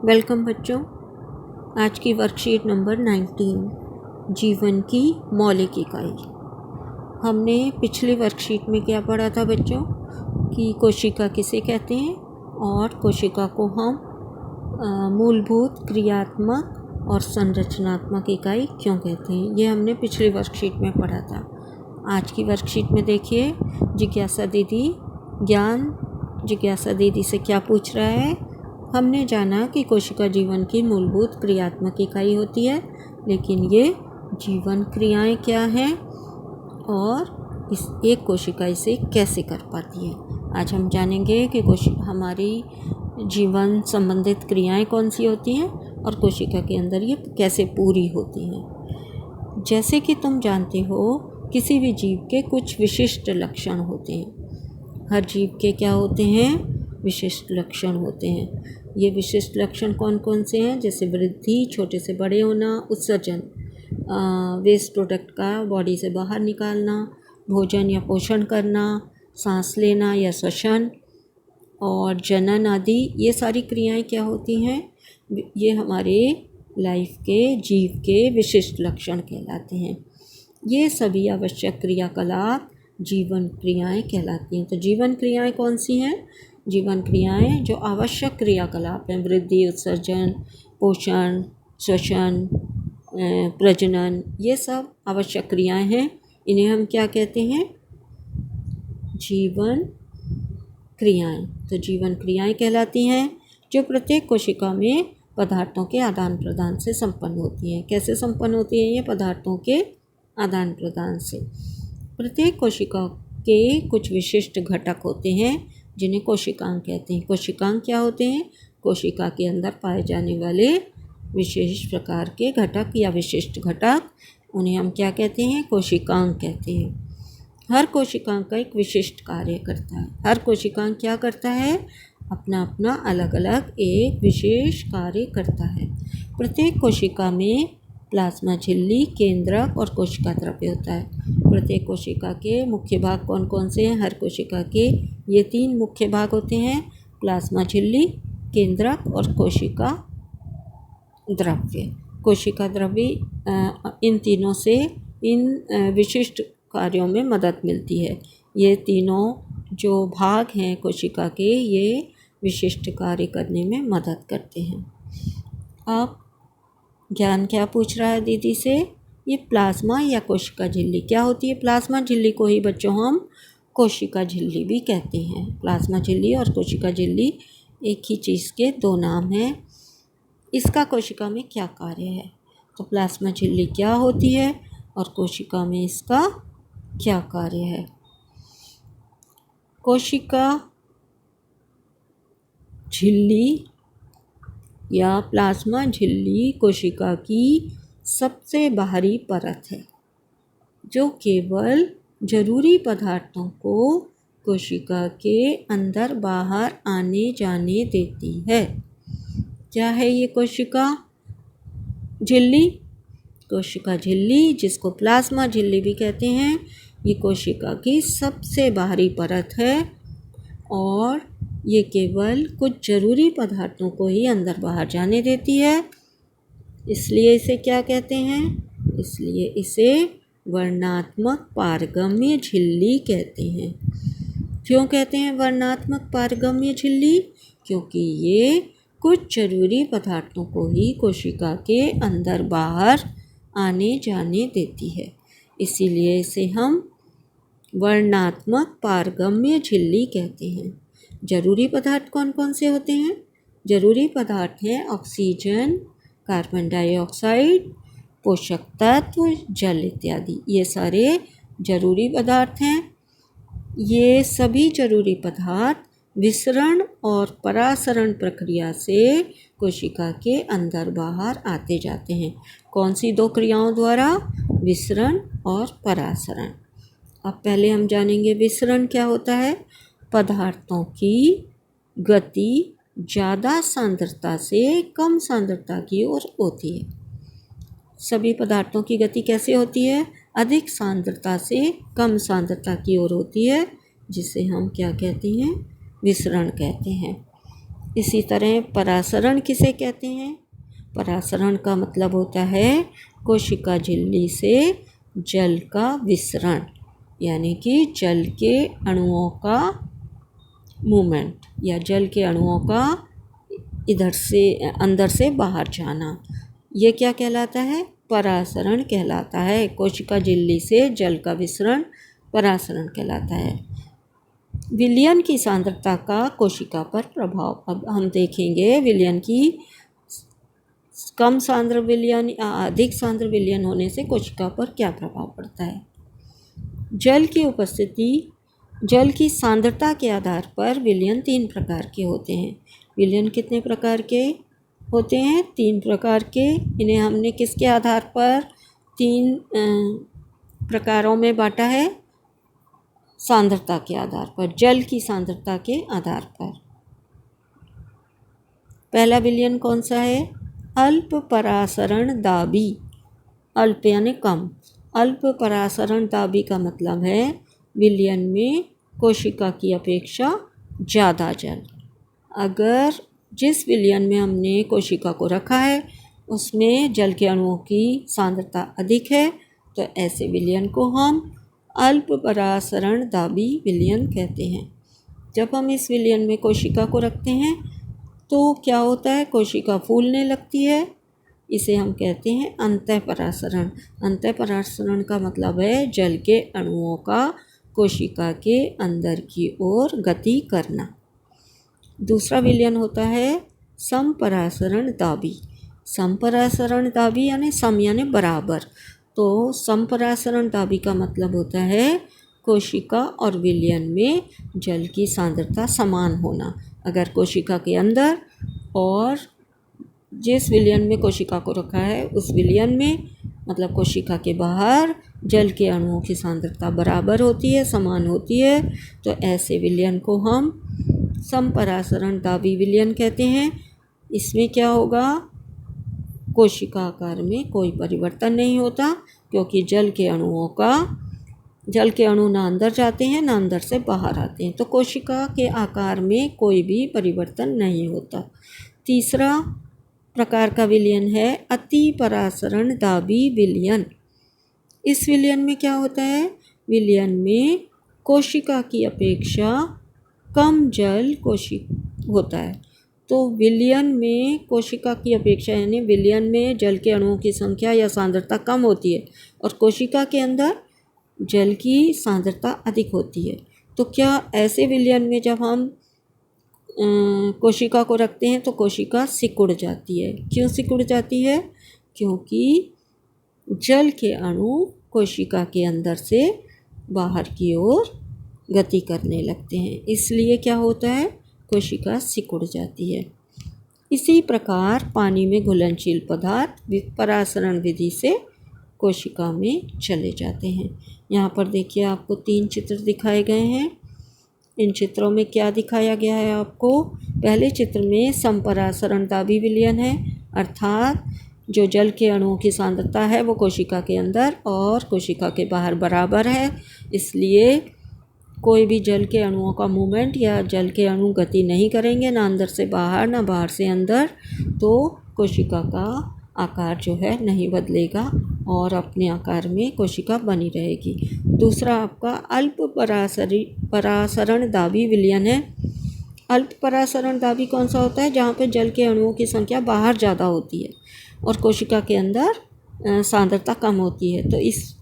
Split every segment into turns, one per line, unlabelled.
Welcome बच्चों। आज की वर्कशीट नंबर 19 जीवन की मौलिक इकाई। हमने पिछली वर्कशीट में क्या पढ़ा था बच्चों कि कोशिका किसे कहते हैं और कोशिका को हम मूलभूत, क्रियात्मक और संरचनात्मक इकाई क्यों कहते हैं। ये हमने पिछली वर्कशीट में पढ़ा था। आज की वर्कशीट में देखिए जिज्ञासा दीदी से क्या पूछ रहा है। हमने जाना कि कोशिका जीवन की मूलभूत क्रियात्मक इकाई होती है, लेकिन ये जीवन क्रियाएं क्या हैं और इस एक कोशिका इसे कैसे कर पाती है। आज हम जानेंगे कि हमारी जीवन संबंधित क्रियाएं कौन सी होती हैं और कोशिका के अंदर ये कैसे पूरी होती हैं। जैसे कि तुम जानते हो, किसी भी जीव के कुछ विशिष्ट लक्षण होते हैं। हर जीव के क्या होते हैं? विशिष्ट लक्षण होते हैं। ये विशिष्ट लक्षण कौन कौन से हैं? जैसे वृद्धि, छोटे से बड़े होना, उत्सर्जन, वेस्ट प्रोडक्ट का बॉडी से बाहर निकालना, भोजन या पोषण करना, सांस लेना या श्वसन और जनन आदि। ये सारी क्रियाएं क्या होती हैं? ये हमारे लाइफ के जीव के विशिष्ट लक्षण कहलाते हैं। ये सभी आवश्यक क्रियाकलाप जीवन क्रियाएं कहलाती हैं। तो जीवन क्रियाएं कौन सी हैं? जीवन क्रियाएं जो आवश्यक क्रियाकलाप हैं, वृद्धि, उत्सर्जन, पोषण, श्वसन, प्रजनन, ये सब आवश्यक क्रियाएं हैं। इन्हें हम क्या कहते हैं? जीवन क्रियाएं। तो जीवन क्रियाएं कहलाती हैं जो प्रत्येक कोशिका में पदार्थों के आदान प्रदान से संपन्न होती हैं। कैसे संपन्न होती हैं ये? पदार्थों के आदान प्रदान से। प्रत्येक कोशिका के कुछ विशिष्ट घटक होते हैं जिन्हें कोशिकांग कहते हैं। कोशिकांग क्या होते हैं? कोशिका के अंदर पाए जाने वाले विशेष प्रकार के घटक या विशिष्ट घटक, उन्हें हम क्या कहते हैं? कोशिकांग कहते हैं। हर कोशिकांग का एक विशिष्ट कार्य करता है। हर कोशिकांग क्या करता है? अपना अपना अलग अलग एक विशेष कार्य करता है। प्रत्येक कोशिका में प्लाज्मा झिल्ली, केंद्रक और कोशिका द्रव्य होता है। प्रत्येक कोशिका के मुख्य भाग कौन कौन से हैं? हर कोशिका के ये 3 मुख्य भाग होते हैं: प्लाज्मा झिल्ली, केंद्रक और कोशिका द्रव्य। कोशिका द्रव्य इन तीनों से इन विशिष्ट कार्यों में मदद मिलती है। ये तीनों जो भाग हैं कोशिका के, ये विशिष्ट कार्य करने में मदद करते हैं। अब ज्ञान क्या पूछ रहा है दीदी से? ये प्लाज्मा या कोशिका झिल्ली क्या होती है? प्लाज्मा झिल्ली को ही बच्चों हम कोशिका झिल्ली भी कहते हैं। प्लाज्मा झिल्ली और कोशिका झिल्ली एक ही चीज़ के 2 नाम हैं। इसका कोशिका में क्या कार्य है? तो प्लाज्मा झिल्ली क्या होती है और कोशिका में इसका क्या कार्य है? कोशिका झिल्ली या प्लाज्मा झिल्ली कोशिका की सबसे बाहरी परत है जो केवल जरूरी पदार्थों को कोशिका के अंदर बाहर आने जाने देती है। क्या है ये कोशिका झिल्ली? कोशिका झिल्ली, जिसको प्लाज्मा झिल्ली भी कहते हैं, ये कोशिका की सबसे बाहरी परत है और ये केवल कुछ जरूरी पदार्थों को ही अंदर बाहर जाने देती है। इसलिए इसे क्या कहते हैं? इसलिए इसे वर्णात्मक पारगम्य झिल्ली कहते हैं। क्यों कहते हैं वर्णात्मक पारगम्य झिल्ली? क्योंकि ये कुछ जरूरी पदार्थों को ही कोशिका के अंदर बाहर आने जाने देती है। इसीलिए इसे हम वर्णात्मक पारगम्य झिल्ली कहते हैं। जरूरी पदार्थ कौन कौन से होते हैं? जरूरी पदार्थ हैं ऑक्सीजन, कार्बन डाइऑक्साइड, पोषक तत्व, जल इत्यादि। ये सारे जरूरी पदार्थ हैं। ये सभी जरूरी पदार्थ विसरण और परासरण प्रक्रिया से कोशिका के अंदर बाहर आते जाते हैं। कौन सी 2 क्रियाओं द्वारा? विसरण और परासरण। अब पहले हम जानेंगे विसरण क्या होता है। पदार्थों की गति ज़्यादा सांद्रता से कम सांद्रता की ओर होती है। सभी पदार्थों की गति कैसे होती है? अधिक सांद्रता से कम सांद्रता की ओर होती है, जिसे हम क्या कहते हैं? विसरण कहते हैं। इसी तरह परासरण किसे कहते हैं? परासरण का मतलब होता है कोशिका झिल्ली से जल का विसरण, यानी कि जल के अणुओं का मूवमेंट या जल के अणुओं का इधर से अंदर से बाहर जाना, ये क्या कहलाता है? परासरण कहलाता है। कोशिका झिल्ली से जल का विसरण परासरण कहलाता है। विलयन की सांद्रता का कोशिका पर प्रभाव। अब हम देखेंगे विलयन की कम सांद्र विलयन या अधिक सांद्र विलयन होने से कोशिका पर क्या प्रभाव पड़ता है। जल की उपस्थिति, जल की सांद्रता के आधार पर विलयन 3 प्रकार के होते हैं। विलयन कितने प्रकार के होते हैं? 3 प्रकार के। इन्हें हमने किसके आधार पर 3 प्रकारों में बांटा है? सांद्रता के आधार पर, जल की सांद्रता के आधार पर। पहला विलयन कौन सा है? अल्प परासरण दाबी। अल्प यानी कम। अल्प परासरण दाबी का मतलब है विलयन में कोशिका की अपेक्षा ज़्यादा जल। अगर जिस विलयन में हमने कोशिका को रखा है उसमें जल के अणुओं की सांद्रता अधिक है, तो ऐसे विलयन को हम अल्प परासरण दाबी विलयन कहते हैं। जब हम इस विलयन में कोशिका को रखते हैं तो क्या होता है? कोशिका फूलने लगती है। इसे हम कहते हैं अंतःपरासरण। अंतःपरासरण का मतलब है जल के अणुओं का कोशिका के अंदर की ओर गति करना। दूसरा विलयन होता है समपरासरण दाबी। समपरासरण दाबी यानी सम यानी बराबर। तो समपरासरण दाबी का मतलब होता है कोशिका और विलयन में जल की सांद्रता समान होना। अगर कोशिका के अंदर और जिस विलयन में कोशिका को रखा है उस विलयन में, मतलब कोशिका के बाहर, जल के अणुओं की सांद्रता बराबर होती है, समान होती है, तो ऐसे विलयन को हम समपरासरण दाबी विलयन कहते हैं। इसमें क्या होगा? कोशिका आकार में कोई परिवर्तन नहीं होता, क्योंकि जल के अणु ना अंदर जाते हैं ना अंदर से बाहर आते हैं, तो कोशिका के आकार में कोई भी परिवर्तन नहीं होता। तीसरा प्रकार का विलयन है अति परासरण दाबी विलयन। इस विलयन में क्या होता है? विलयन में कोशिका की अपेक्षा कम जल होता है। तो विलयन में कोशिका की अपेक्षा यानी विलयन में जल के अणुओं की संख्या या सांद्रता कम होती है और कोशिका के अंदर जल की सांद्रता अधिक होती है। तो क्या ऐसे विलयन में जब हम कोशिका को रखते हैं तो कोशिका सिकुड़ जाती है। क्यों सिकुड़ जाती है? क्योंकि जल के अणु कोशिका के अंदर से बाहर की ओर गति करने लगते हैं, इसलिए क्या होता है? कोशिका सिकुड़ जाती है। इसी प्रकार पानी में घुलनशील पदार्थ परासरण विधि से कोशिका में चले जाते हैं। यहाँ पर देखिए आपको 3 चित्र दिखाए गए हैं। इन चित्रों में क्या दिखाया गया है आपको? पहले चित्र में समपरासरण दाबी विलयन है, अर्थात जो जल के अणुओं की सांद्रता है वो कोशिका के अंदर और कोशिका के बाहर बराबर है, इसलिए कोई भी जल के अणुओं का मूवमेंट या जल के अणु गति नहीं करेंगे, ना अंदर से बाहर ना बाहर से अंदर, तो कोशिका का आकार जो है नहीं बदलेगा और अपने आकार में कोशिका बनी रहेगी। दूसरा आपका अल्प परासरण दाबी विलयन है। अल्प परासरण दाबी कौन सा होता है? जहाँ पे जल के अणुओं की संख्या बाहर ज़्यादा होती है और कोशिका के अंदर सांद्रता कम होती है। तो इस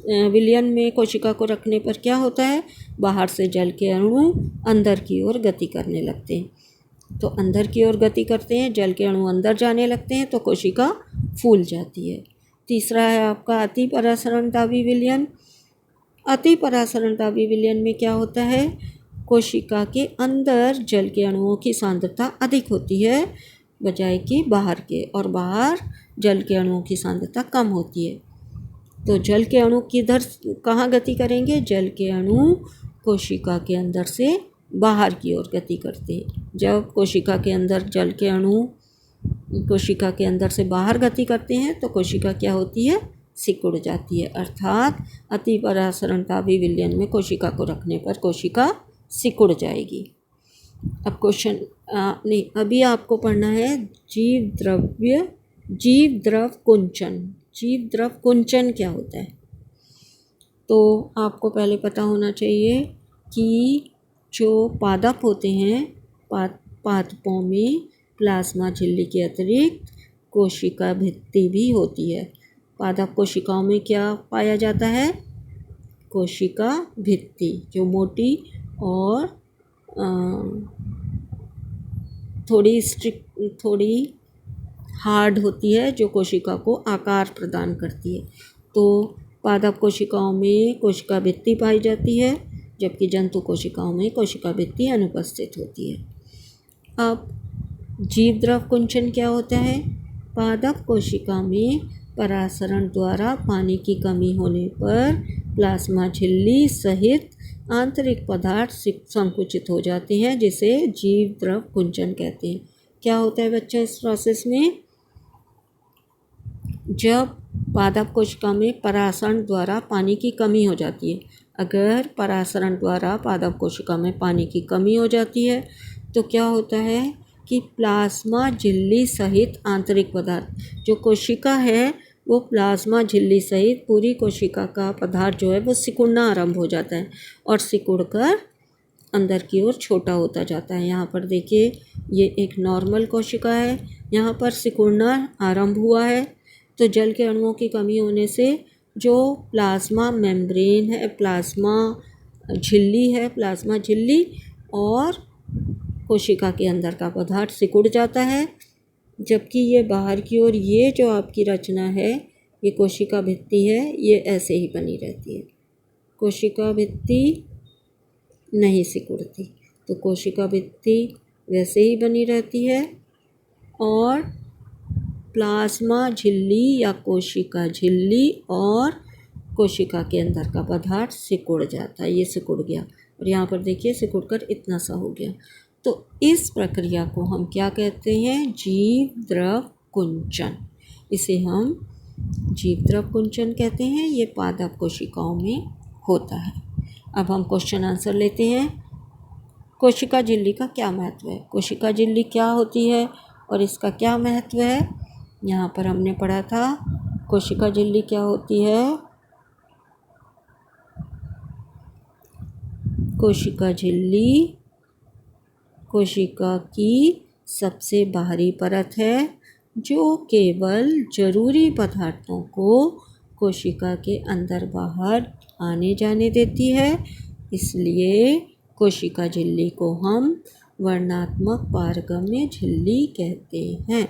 विलयन में कोशिका को रखने पर क्या होता है? बाहर से जल के अणु अंदर की ओर गति करने लगते हैं। तो अंदर की ओर गति करते हैं, जल के अणु अंदर जाने लगते हैं, तो कोशिका फूल जाती है। तीसरा है आपका अति परासरण दाबी विलयन। अति परासरण दाबी विलयन में क्या होता है? कोशिका के अंदर जल के अणुओं की सांद्रता अधिक होती है बजाय कि बाहर के, और बाहर जल के अणुओं की सांद्रता कम होती है। तो जल के अणु किधर कहाँ गति करेंगे? जल के अणु कोशिका के अंदर से बाहर की ओर गति करते हैं। जब कोशिका के अंदर जल के अणु कोशिका के अंदर से बाहर गति करते हैं तो कोशिका क्या होती है? सिकुड़ जाती है। अर्थात अति परासरण दाबी विलयन में कोशिका को रखने पर कोशिका सिकुड़ जाएगी। अब क्वेश्चन नहीं, अभी आपको पढ़ना है जीव द्रव कुंचन। जीव द्रव कुंचन क्या होता है? तो आपको पहले पता होना चाहिए कि जो पादप होते हैं, पादपों में प्लाज्मा झिल्ली के अतिरिक्त कोशिका भित्ति भी होती है। पादप कोशिकाओं में क्या पाया जाता है? कोशिका भित्ति, जो मोटी और थोड़ी हार्ड होती है, जो कोशिका को आकार प्रदान करती है। तो पादप कोशिकाओं में कोशिका भित्ति पाई जाती है, जबकि जंतु कोशिकाओं में कोशिका भित्ति अनुपस्थित होती है। अब जीव द्रव कुंचन क्या होता है? पादप कोशिका में परासरण द्वारा पानी की कमी होने पर प्लाज्मा झिल्ली सहित आंतरिक पदार्थ संकुचित हो जाते हैं, जिसे जीव द्रव कुंचन कहते हैं। क्या होता है बच्चा इस प्रोसेस में? जब पादप कोशिका में परासरण द्वारा पानी की कमी हो जाती है, अगर परासरण द्वारा पादप कोशिका में पानी की कमी हो जाती है तो क्या होता है कि प्लाज्मा झिल्ली सहित आंतरिक पदार्थ, जो कोशिका है वो प्लाज्मा झिल्ली सहित पूरी कोशिका का पदार्थ जो है वो सिकुड़ना आरंभ हो जाता है और सिकुड़कर अंदर की ओर छोटा होता जाता है। यहाँ पर देखिए, ये एक नॉर्मल कोशिका है, यहाँ पर सिकुड़ना आरंभ हुआ है। तो जल के अणुओं की कमी होने से जो प्लाज्मा मेम्ब्रेन है, प्लाज्मा झिल्ली और कोशिका के अंदर का पदार्थ सिकुड़ जाता है, जबकि ये बाहर की ओर ये जो आपकी रचना है, ये कोशिका भित्ति है, ये ऐसे ही बनी रहती है। कोशिका भित्ति नहीं सिकुड़ती, तो कोशिका भित्ति वैसे ही बनी रहती है और प्लाज्मा झिल्ली या कोशिका झिल्ली और कोशिका के अंदर का पदार्थ सिकुड़ जाता है। ये सिकुड़ गया और यहाँ पर देखिए सिकुड़कर इतना सा हो गया। तो इस प्रक्रिया को हम क्या कहते हैं? जीव द्रव कुंचन। इसे हम जीव द्रव कुंचन कहते हैं। ये पादप कोशिकाओं में होता है। अब हम क्वेश्चन आंसर लेते हैं। कोशिका झिल्ली का क्या महत्व है? कोशिका झिल्ली क्या होती है और इसका क्या महत्व है? यहाँ पर हमने पढ़ा था कोशिका झिल्ली क्या होती है। कोशिका झिल्ली कोशिका की सबसे बाहरी परत है जो केवल जरूरी पदार्थों को कोशिका के अंदर बाहर आने जाने देती है। इसलिए कोशिका झिल्ली को हम वर्णात्मक पारगम्य झिल्ली कहते हैं।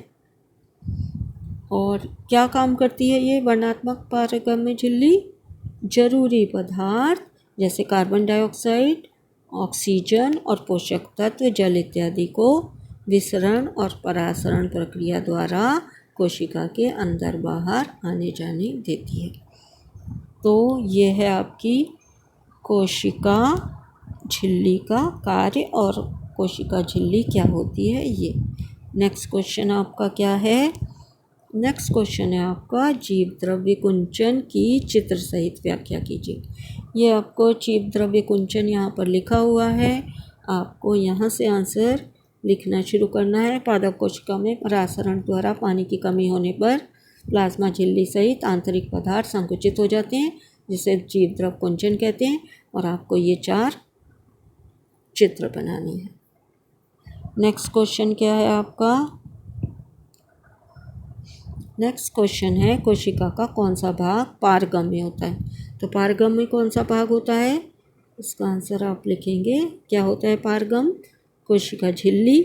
और क्या काम करती है ये वर्णात्मक पारगम्य झिल्ली? जरूरी पदार्थ जैसे कार्बन डाइऑक्साइड, ऑक्सीजन और पोषक तत्व, जल इत्यादि को विसरण और परासरण प्रक्रिया द्वारा कोशिका के अंदर बाहर आने जाने देती है। तो ये है आपकी कोशिका झिल्ली का कार्य और कोशिका झिल्ली क्या होती है ये। नेक्स्ट क्वेश्चन आपका क्या है? नेक्स्ट क्वेश्चन है आपका जीव द्रव्य कुंचन की चित्र सहित व्याख्या कीजिए। ये आपको जीव द्रव्य कुंचन यहाँ पर लिखा हुआ है, आपको यहाँ से आंसर लिखना शुरू करना है। पादप कोशिका में परासरण द्वारा पानी की कमी होने पर प्लाज्मा झिल्ली सहित आंतरिक पदार्थ संकुचित हो जाते हैं, जिसे जीव द्रव कुंचन कहते हैं। और आपको ये 4 चित्र बनानी है। नेक्स्ट क्वेश्चन क्या है आपका? नेक्स्ट क्वेश्चन है कोशिका का कौन सा भाग पारगम्य होता है? तो पारगम्य कौन सा भाग होता है? इसका आंसर आप लिखेंगे। क्या होता है पारगम? कोशिका झिल्ली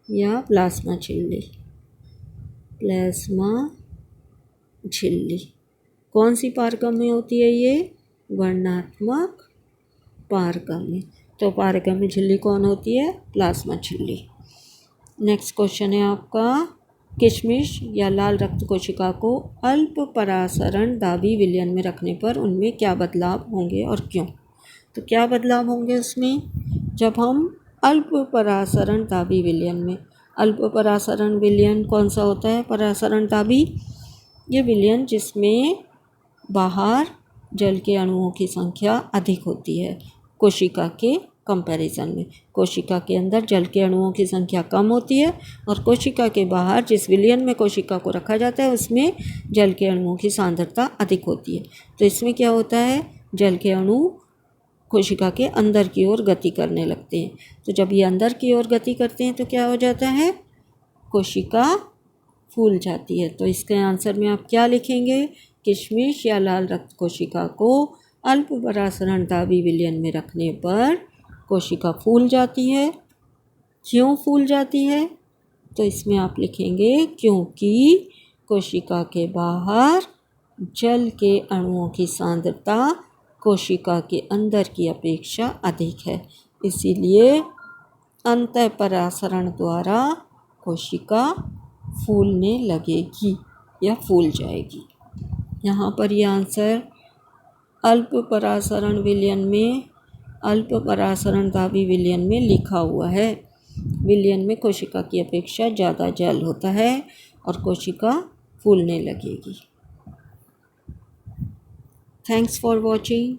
या प्लाज्मा झिल्ली? प्लाज्मा झिल्ली। कौन सी पारगम्य होती है ये? वर्णात्मक पारगम्य। तो पारगम्य झिल्ली कौन होती है? प्लाज्मा झिल्ली। नेक्स्ट क्वेश्चन है आपका किशमिश या लाल रक्त कोशिका को अल्प परासरण दाबी विलयन में रखने पर उनमें क्या बदलाव होंगे और क्यों? तो क्या बदलाव होंगे उसमें? जब हम अल्प परासरण दाबी विलयन में, अल्प परासरण विलयन कौन सा होता है? परासरण दाबी ये विलयन जिसमें बाहर जल के अणुओं की संख्या अधिक होती है कोशिका के कंपैरिजन में कोशिका के अंदर जल के अणुओं की संख्या कम होती है और कोशिका के बाहर जिस विलयन में कोशिका को रखा जाता है उसमें जल के अणुओं की सांद्रता अधिक होती है। तो इसमें क्या होता है, जल के अणु कोशिका के अंदर की ओर गति करने लगते हैं। तो जब ये अंदर की ओर गति करते हैं तो क्या हो जाता है, कोशिका फूल जाती है। तो इसके आंसर में आप क्या लिखेंगे, किशमिश या लाल रक्त कोशिका को अल्प परासरण दाबी विलयन में रखने पर कोशिका फूल जाती है। क्यों फूल जाती है, तो इसमें आप लिखेंगे क्योंकि कोशिका के बाहर जल के अणुओं की सांद्रता कोशिका के अंदर की अपेक्षा अधिक है, इसीलिए अंतःपरासरण द्वारा कोशिका फूलने लगेगी या फूल जाएगी। यहाँ पर यह आंसर अल्प परासरण विलयन में, अल्प परासरण दाबी विलयन में लिखा हुआ है। विलयन में कोशिका की अपेक्षा ज़्यादा जल होता है और कोशिका फूलने लगेगी। Thanks for watching.